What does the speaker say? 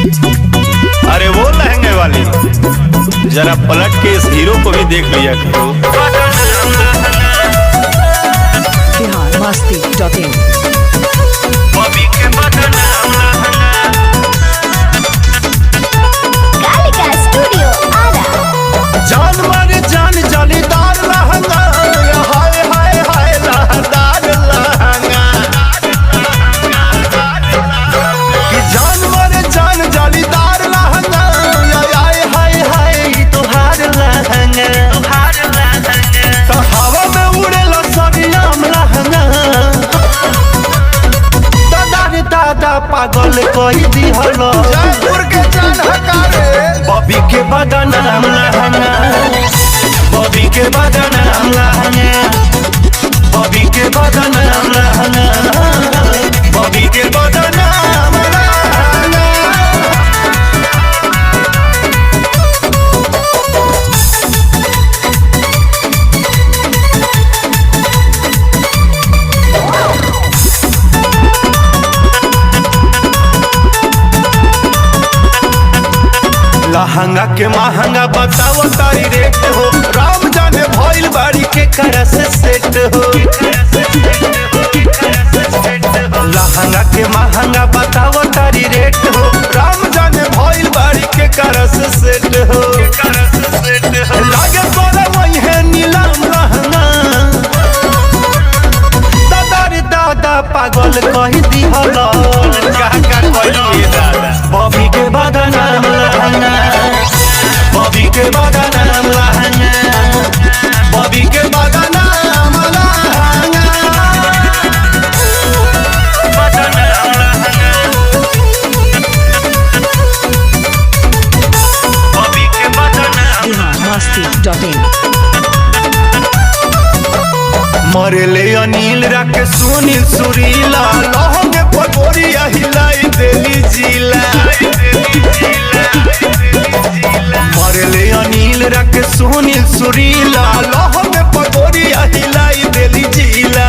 अरे वो लहंगे वाली, जरा पलट के इस हीरो को भी देख लिया करो। biharmasti.in Kalika studio Ara. जान मारे जान जालीदार लहंगा, हाय हाय हाय लहदार लहंगा। कि जान मारे जान जालीदार लहंगा, हाय हाय हाय तुहार लहंगा। तो हवा में उड़ेला सरियाम लहंगा, दादा रे दादा पागल कोई दिहलो। जयपुर के जान हकारे बॉबी के बदनाम लहंगा, बॉबी के बदनाम लहंगा, बॉबी के बदनाम लहंगा, बॉबी के बदनाम लहंगा। लहंगा के महंगा बताओ तारी रेट हो, राम जाने भइल बाड़ी के करा से सेट हो। लहंगा के महंगा बताओ तारी रेट हो, राम जाने भइल बाड़ी के करा से सेट हो। लागे तोरा वही है नीलम लहंगा, दादा रे दादा पागल कही दिहलो। का कहिए दादा, बॉबी के बदनाम लहंगा, बॉबी के बदनाम लहंगा, बॉबी के बदनाम लहंगा, बदनाम लहंगा, बॉबी के बदनाम। biharmasti.in मरेले अनिल राके सुनील सुरीला, लहंगे पगोरिया हिलाई देली जिला। मरेले अनिल राके सुनील सुरीला, लहंगे पगोरिया हिलाई देली जिला।